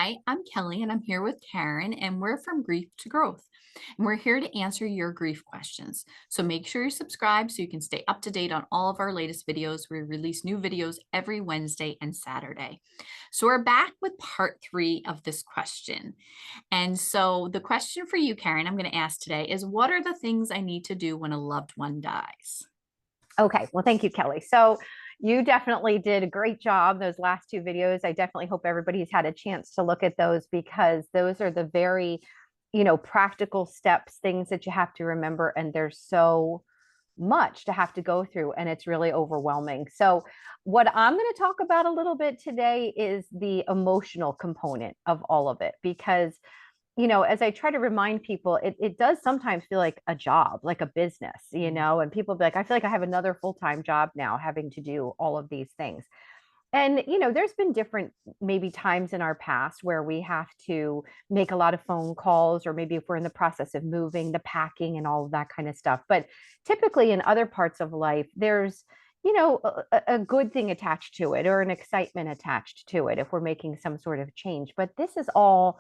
Hi, I'm Kelly and I'm here with Karyn and we're from Grief to Growth. And we're here to answer your grief questions. So make sure you subscribe so you can stay up to date on all of our latest videos. We release new videos every Wednesday and Saturday. So we're back with part 3 of this question. And so the question for you, Karyn, I'm going to ask today is what are the things I need to do when a loved one dies? Okay, well, thank you, Kelly. So you definitely did a great job. Those last two videos, I definitely hope everybody's had a chance to look at those because those are the very, practical steps, things that you have to remember. And there's so much to have to go through, and it's really overwhelming. So, what I'm going to talk about a little bit today is the emotional component of all of it because as I try to remind people, it does sometimes feel like a job, like a business, and people be like, I feel like I have another full-time job now having to do all of these things. And, there's been different maybe times in our past where we have to make a lot of phone calls, or maybe if we're in the process of moving, the packing and all of that kind of stuff. But typically in other parts of life, there's, a good thing attached to it or an excitement attached to it if we're making some sort of change. But this is all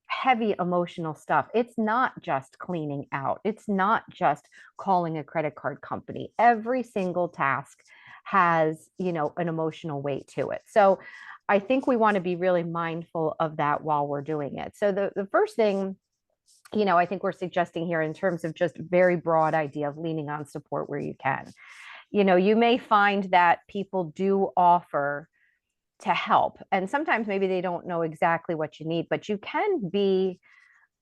heavy emotional stuff. It's not just cleaning out, it's not just calling a credit card company. Every single task has, an emotional weight to it. So I think we want to be really mindful of that while we're doing it. So the first thing, I think we're suggesting here in terms of just very broad idea of leaning on support where you can. You may find that people do offer to help. And sometimes maybe they don't know exactly what you need, but you can be,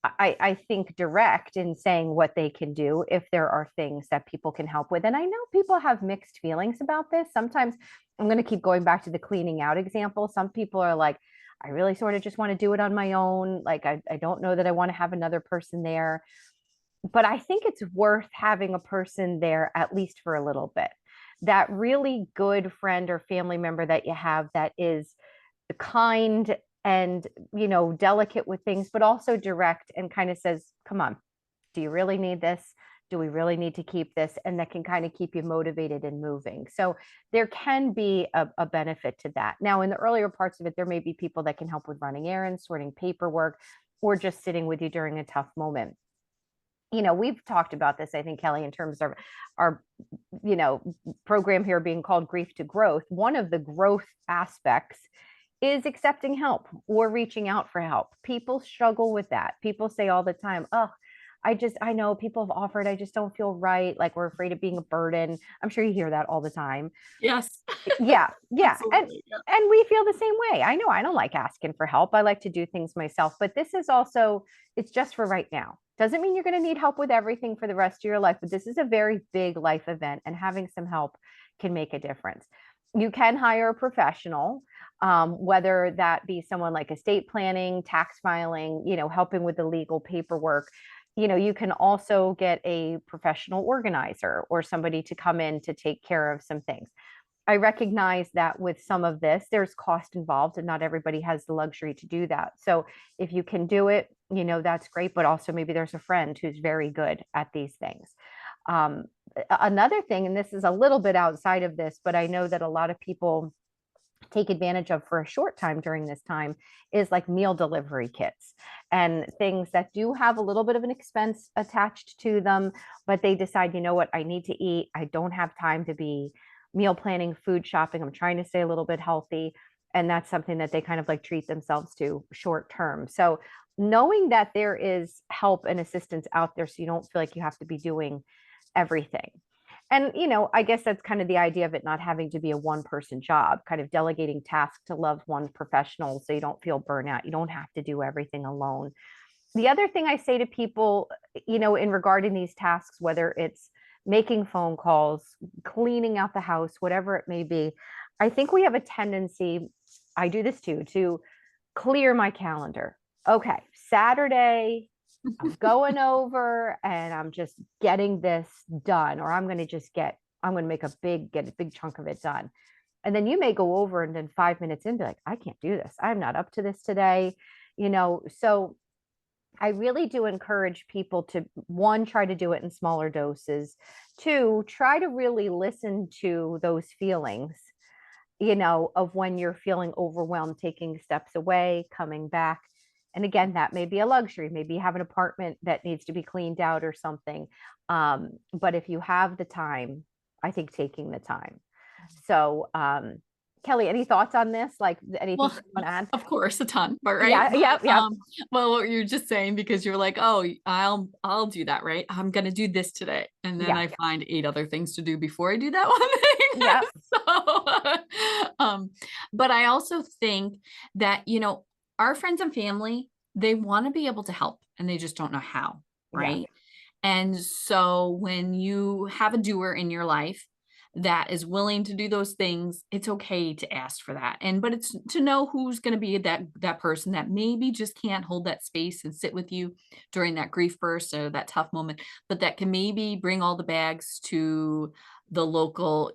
I think, direct in saying what they can do if there are things that people can help with. And I know people have mixed feelings about this. Sometimes I'm going to keep going back to the cleaning out example. Some people are like, I really sort of just want to do it on my own. Like, I don't know that I want to have another person there. But I think it's worth having a person there at least for a little bit. That really good friend or family member that you have that is kind and, delicate with things, but also direct and kind of says, come on, do you really need this? Do we really need to keep this? And that can kind of keep you motivated and moving. So there can be a benefit to that. Now, in the earlier parts of it, there may be people that can help with running errands, sorting paperwork, or just sitting with you during a tough moment. We've talked about this, I think, Kelly, in terms of our, program here being called Grief to Growth. One of the growth aspects is accepting help or reaching out for help. People struggle with that. People say all the time, oh, I know people have offered, I just don't feel right. Like we're afraid of being a burden. I'm sure you hear that all the time. Yes, Yeah, yeah. And absolutely. Yeah. and we feel the same way. I know I don't like asking for help. I like to do things myself, but this is also, it's just for right now. Doesn't mean you're going to need help with everything for the rest of your life, but this is a very big life event, and having some help can make a difference. You can hire a professional, whether that be someone like estate planning, tax filing, helping with the legal paperwork. You can also get a professional organizer or somebody to come in to take care of some things. I recognize that with some of this, there's cost involved, and not everybody has the luxury to do that. So if you can do it, that's great. But also maybe there's a friend who's very good at these things. Um, Another thing, and this is a little bit outside of this, but I know that a lot of people take advantage of for a short time during this time, is like meal delivery kits and things that do have a little bit of an expense attached to them, but they decide, you know what, I need to eat. I don't have time to be meal planning, food shopping. I'm trying to stay a little bit healthy. And that's something that they kind of like treat themselves to short term. So knowing that there is help and assistance out there so you don't feel like you have to be doing everything. And, I guess that's kind of the idea of it not having to be a one person job, kind of delegating tasks to loved one professional so you don't feel burnout. You don't have to do everything alone. The other thing I say to people, in regarding these tasks, whether it's making phone calls, cleaning out the house, whatever it may be, I think we have a tendency, I do this too, to clear my calendar. Okay, Saturday, I'm going over and I'm just getting this done, or I'm going to get a big chunk of it done. And then you may go over and then 5 minutes in, be like, I can't do this. I'm not up to this today. So I really do encourage people to, one, try to do it in smaller doses. Two, try to really listen to those feelings, of when you're feeling overwhelmed, taking steps away, coming back. And again, that may be a luxury. Maybe you have an apartment that needs to be cleaned out or something. But if you have the time, I think taking the time. So, Kelly, any thoughts on this? Like anything Well, you want to add? of course, a ton, but right. Yeah, yep, yep. Well, what you're just saying because you're like, oh, I'll do that, right? I'm gonna do this today, and then Yeah, I find 8 other things to do before I do that one yep. thing. So, but I also think that our friends and family, they want to be able to help, and they just don't know how, Yeah, right? And so when you have a doer in your life that is willing to do those things, it's okay to ask for that. And but it's to know who's going to be that person that maybe just can't hold that space and sit with you during that grief burst or that tough moment, but that can maybe bring all the bags to the local,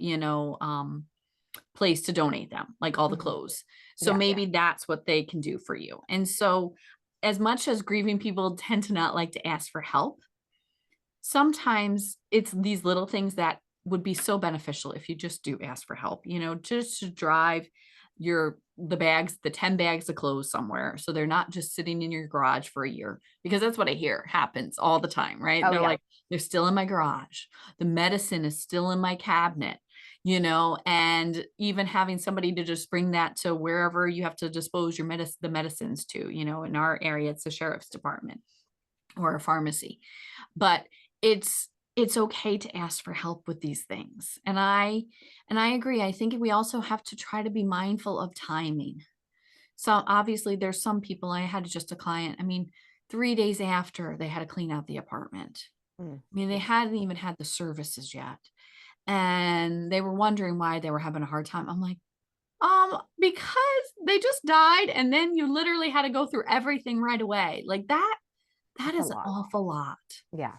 place to donate them, like all the mhm, clothes. So yeah, maybe that's what they can do for you. And so as much as grieving people tend to not like to ask for help, sometimes it's these little things that would be so beneficial if you just do ask for help, just to drive the 10 bags of clothes somewhere so they're not just sitting in your garage for a year, because that's what I hear happens all the time, right? oh They're yeah, like, they're still in my garage. The medicine is still in my cabinet, and even having somebody to just bring that to wherever you have to dispose the medicines to, in our area, it's the sheriff's department or a pharmacy. But it's okay to ask for help with these things. And I agree. I think we also have to try to be mindful of timing. So obviously there's some people. I had just a client, I mean, 3 days after they had to clean out the apartment. mm, I mean, they hadn't even had the services yet. And they were wondering why they were having a hard time. I'm like, because they just died and then you literally had to go through everything right away. Like that that's a is an lot. awful lot. Yeah,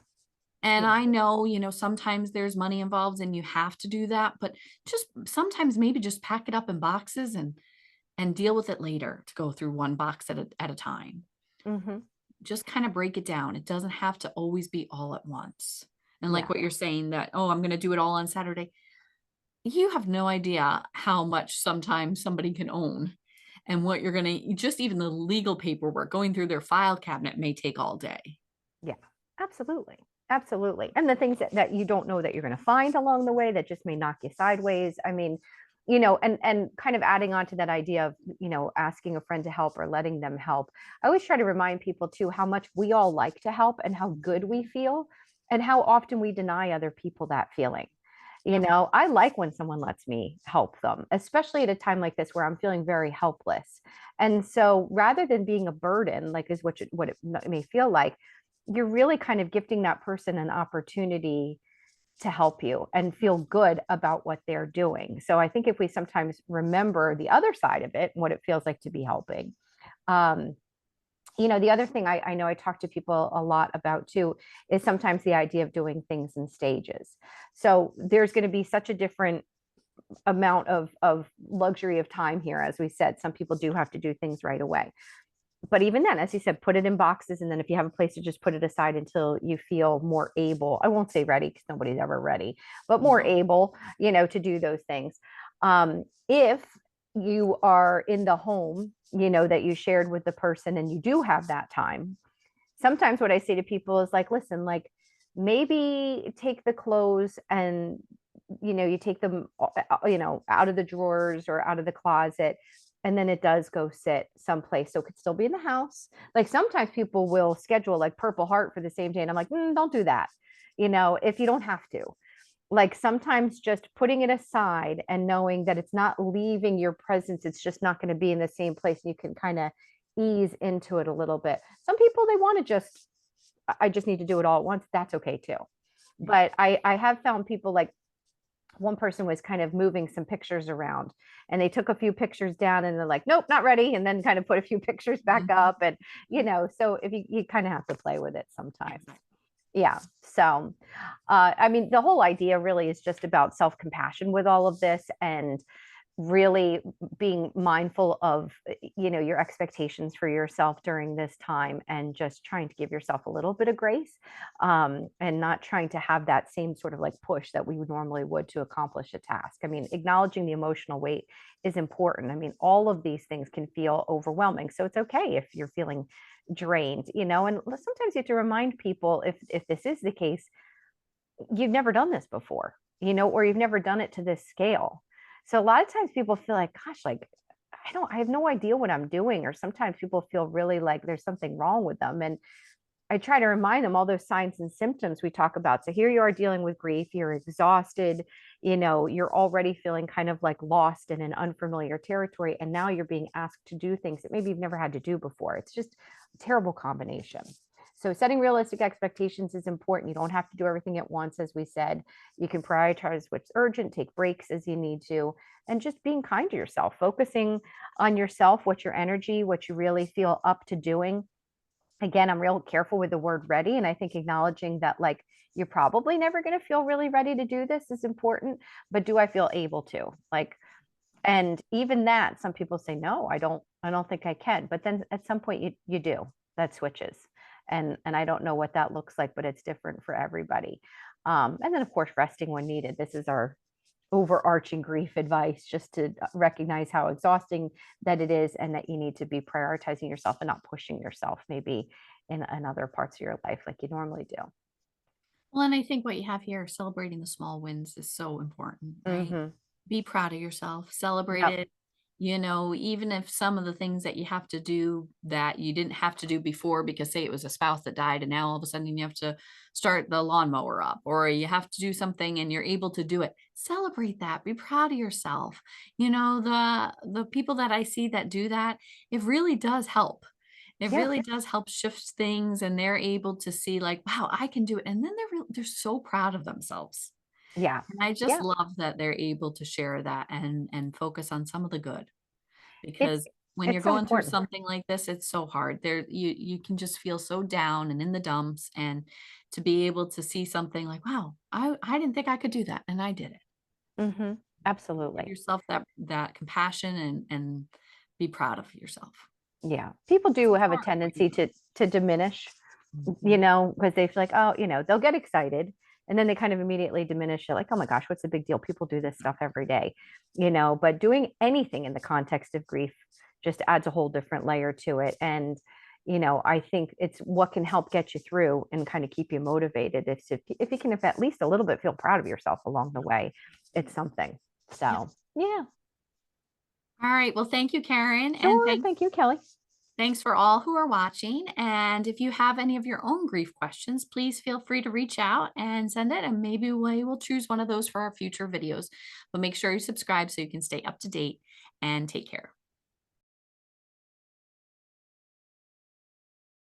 And yeah, I know, sometimes there's money involved and you have to do that, but just sometimes maybe just pack it up in boxes and deal with it later to go through one box at a time. hmm, Just kind of break it down. It doesn't have to always be all at once. And like yeah, what you're saying that, oh, I'm going to do it all on Saturday. You have no idea how much sometimes somebody can own and what you're going to just even the legal paperwork going through their file cabinet may take all day. yeah. Absolutely, absolutely. And the things that you don't know that you're going to find along the way that just may knock you sideways. I mean, and kind of adding on to that idea of asking a friend to help or letting them help. I always try to remind people too how much we all like to help and how good we feel, and how often we deny other people that feeling. Yep. I like when someone lets me help them, especially at a time like this where I'm feeling very helpless. And so rather than being a burden, like is what it may feel like, you're really kind of gifting that person an opportunity to help you and feel good about what they're doing. So I think if we sometimes remember the other side of it and what it feels like to be helping, um, the other thing I know I talk to people a lot about too is sometimes the idea of doing things in stages. So there's going to be such a different amount of luxury of time here. As we said, some people do have to do things right away. But even then, as you said, put it in boxes. And then if you have a place to just put it aside until you feel more able, I won't say ready because nobody's ever ready, but more Mhm. able, to do those things. If you are in the home, that you shared with the person and you do have that time, sometimes what I say to people is like, listen, like maybe take the clothes and you take them out of the drawers or out of the closet, and then it does go sit someplace so it could still be in the house. Like sometimes people will schedule like Purple Heart for the same day and I'm like, don't do that, if you don't have to. Like sometimes just putting it aside and knowing that it's not leaving your presence, it's just not going to be in the same place, and you can kind of ease into it a little bit. Some people, they want to just, I just need to do it all at once. That's okay too. Yeah. But I have found people, like one person was kind of moving some pictures around and they took a few pictures down and they're like, nope, not ready, and then kind of put a few pictures back Mhm. up. And so if you kind of have to play with it sometimes. Exactly. Yeah. So I mean, the whole idea really is just about self-compassion with all of this, and really being mindful of, your expectations for yourself during this time, and just trying to give yourself a little bit of grace, and not trying to have that same sort of like push that we would normally would to accomplish a task. I mean, acknowledging the emotional weight is important. I mean, all of these things can feel overwhelming. So it's okay if you're feeling drained, and sometimes you have to remind people, if this is the case, you've never done this before, or you've never done it to this scale. So a lot of times people feel like, gosh, like, I have no idea what I'm doing. Or sometimes people feel really like there's something wrong with them. And I try to remind them all those signs and symptoms we talk about. So here you are dealing with grief, you're exhausted, you're already feeling kind of like lost in an unfamiliar territory. And now you're being asked to do things that maybe you've never had to do before. It's just a terrible combination. So setting realistic expectations is important. You don't have to do everything at once, as we said. You can prioritize what's urgent, take breaks as you need to, and just being kind to yourself, focusing on yourself, what your energy, what you really feel up to doing. Again, I'm real careful with the word ready. And I think acknowledging that, like, you're probably never going to feel really ready to do this is important. But do I feel able to? Like, and even that, some people say, no, I don't think I can. But then at some point you do. That switches. And I don't know what that looks like, but it's different for everybody. And then of course, resting when needed. This is our overarching grief advice, just to recognize how exhausting that it is, and that you need to be prioritizing yourself and not pushing yourself maybe in other parts of your life like you normally do. Well, and I think what you have here, celebrating the small wins is so important, right? Hmm. Be proud of yourself, celebrate Yep. it. Even if some of the things that you have to do that you didn't have to do before, because say it was a spouse that died and now all of a sudden you have to start the lawnmower up, or you have to do something and you're able to do it. Celebrate that. Be proud of yourself. The people that I see that do that, it really does help. It Yeah. really does help shift things, and they're able to see like, wow, I can do it. And then they're so proud of themselves. Yeah. And I just Yeah. love that they're able to share that and focus on some of the good, It's because when you're it's so going through important. something like this, it's so hard. You can just feel so down and in the dumps, and to be able to see something like, wow, I didn't think I could do that, and I did it. Hmm. Give Absolutely. yourself that compassion, and be proud of yourself. Yeah. People It's do have a hard when you tendency to diminish, Mhm. because they feel like, oh, they'll get excited, and then they kind of immediately diminish it, like, oh my gosh, what's the big deal? People do this stuff every day, but doing anything in the context of grief just adds a whole different layer to it. And, I think it's what can help get you through and kind of keep you motivated. If you can, if at least a little bit, feel proud of yourself along the way, it's something. Yep. So, yeah. All right. Well, thank you, Karen, and Sure. Thank you, Kelly. thanks for all who are watching. And if you have any of your own grief questions, please feel free to reach out and send it, and maybe we will choose one of those for our future videos. But make sure you subscribe so you can stay up to date, and take care.